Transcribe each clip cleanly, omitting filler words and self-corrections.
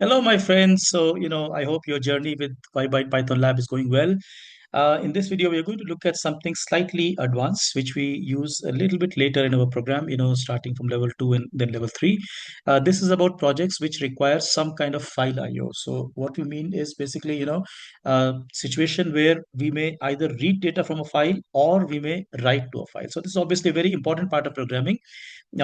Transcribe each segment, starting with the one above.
Hello, my friends. So, I hope your journey with Byte Python Lab is going well. In this video, we are going to look at something slightly advanced, which we use a little bit later in our program, starting from level 2 and then level 3. This is about projects which require some kind of file IO. So what we mean is basically, situation where we may either read data from a file or we may write to a file. So this is obviously a very important part of programming.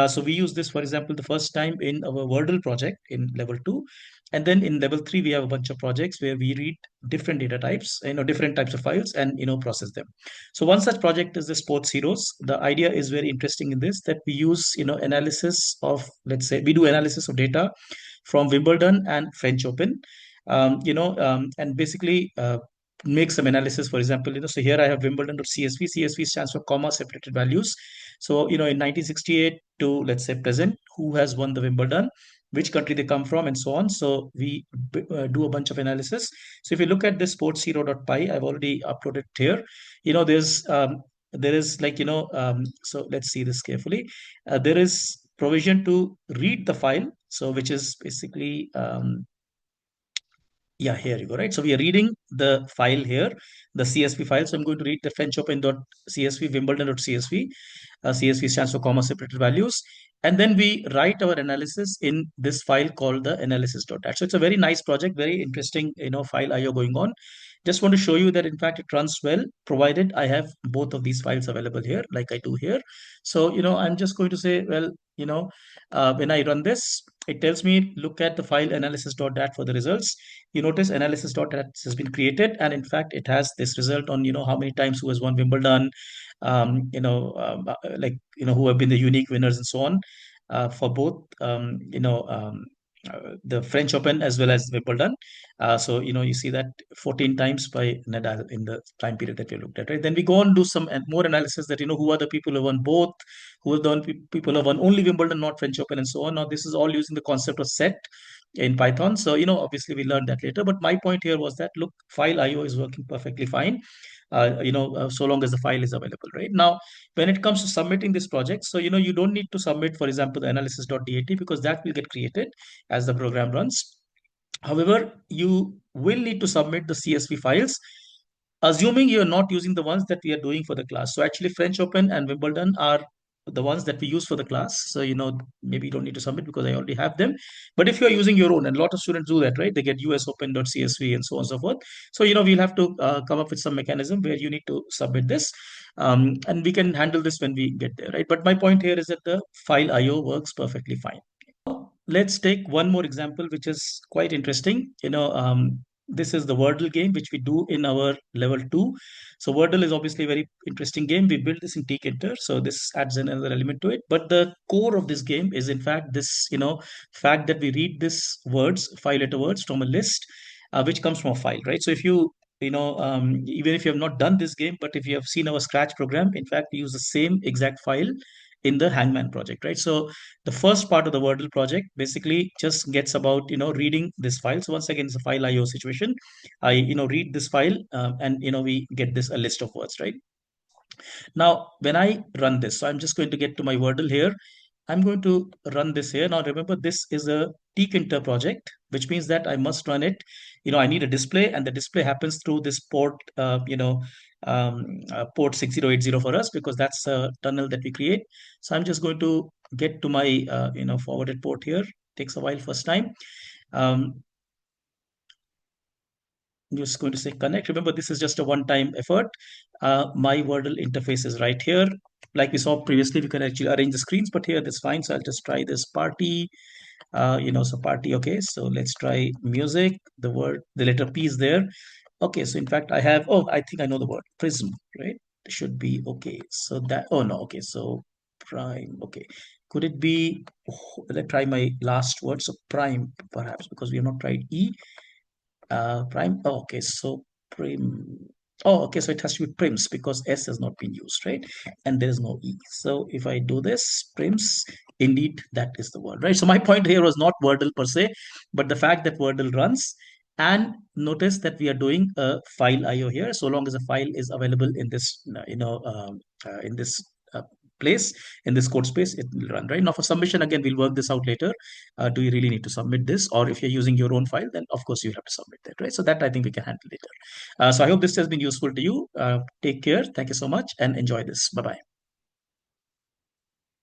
So we use this, for example, the first time in our Wordle project in level 2. And then in level 3, we have a bunch of projects where we read different data types, different types of files and, process them. So one such project is the sports heroes. The idea is very interesting in this, that we use, analysis of, let's say, we do analysis of data from Wimbledon and French Open, and basically, make some analysis. For example, so here I have Wimbledon.csv. CSV stands for comma separated values. So, in 1968 to, let's say, present, who has won the Wimbledon, which country they come from, and so on. So we do a bunch of analysis. So if you look at this sportshero.py, I've already uploaded here. There is like, so let's see this carefully. There is provision to read the file. So which is basically, yeah, here you go, right? So we are reading the file here, the CSV file. So I'm going to read the French Open.csv, Wimbledon.csv. CSV stands for comma separated values. And then we write our analysis in this file called the analysis.dat. So it's a very nice project, very interesting, file IO going on. Just want to show you that in fact it runs well, provided I have both of these files available here, like I do here. So, I'm just going to say, well, when I run this, it tells me look at the file analysis.dat for the results. You notice analysis.dat has been created, and in fact, it has this result on, how many times who has won Wimbledon, who have been the unique winners and so on, for both, the French Open as well as Wimbledon. So, you see that 14 times by Nadal in the time period that we looked at, right? Then we go on do some more analysis that, who are the people who won both, who are the people who have won only Wimbledon, not French Open, and so on. Now, this is all using the concept of set in Python. So, obviously we learned that later. But my point here was that, look, file IO is working perfectly fine, so long as the file is available, right? Now, when it comes to submitting this project, so, you don't need to submit, for example, the analysis.dat, because that will get created as the program runs. However, you will need to submit the CSV files, assuming you're not using the ones that we are doing for the class. So actually French Open and Wimbledon are the ones that we use for the class. So, maybe you don't need to submit because I already have them. But if you're using your own, and a lot of students do that, right? They get usopen.csv and so on and so forth. So, we'll have to come up with some mechanism where you need to submit this. And we can handle this when we get there, right? But my point here is that the file IO works perfectly fine. Let's take one more example, which is quite interesting. This is the Wordle game, which we do in our level 2. So Wordle is obviously a very interesting game. We built this in tkinter, so this adds another element to it. But the core of this game is, in fact, this, fact that we read this words, 5-letter words from a list, which comes from a file, right? So if you, even if you have not done this game, but if you have seen our Scratch program, in fact, we use the same exact file in the Hangman project, right? So the first part of the Wordle project basically just gets about, reading this file. So once again, it's a file IO situation. I, read this file, and, we get this a list of words, right? Now, when I run this, so I'm just going to get to my Wordle here. I'm going to run this here. Now, remember, this is a tkinter project, which means that I must run it. I need a display, and the display happens through this port, port 6080 for us, because that's a tunnel that we create. So I'm just going to get to my, forwarded port here. Takes a while first time. I'm just going to say connect. Remember, this is just a one-time effort. My Wordle interface is right here. Like we saw previously, we can actually arrange the screens, but here that's fine. So I'll just try this party. So party. Okay, so let's try music. The letter P is there. Okay, so in fact, I think I know the word prism, right? It should be okay. So that, oh no, okay, so prime. Okay, could it be, let's try my last word. So prime, perhaps, because we have not tried E. Prime. Oh, okay, so prim. Oh, okay, so it has to be prims because S has not been used, right? And there is no E. So if I do this, prims, indeed, that is the word, right? So my point here was not Wordle per se, but the fact that Wordle runs. And notice that we are doing a file IO here, so long as a file is available in this, in this place in this code space, it will run, right? Now for submission, again, we'll work this out later. Do you really need to submit this? Or if you're using your own file, then of course you'll have to submit that, right? So that I think we can handle later. So I hope this has been useful to you. Take care. Thank you so much and enjoy this. Bye-bye.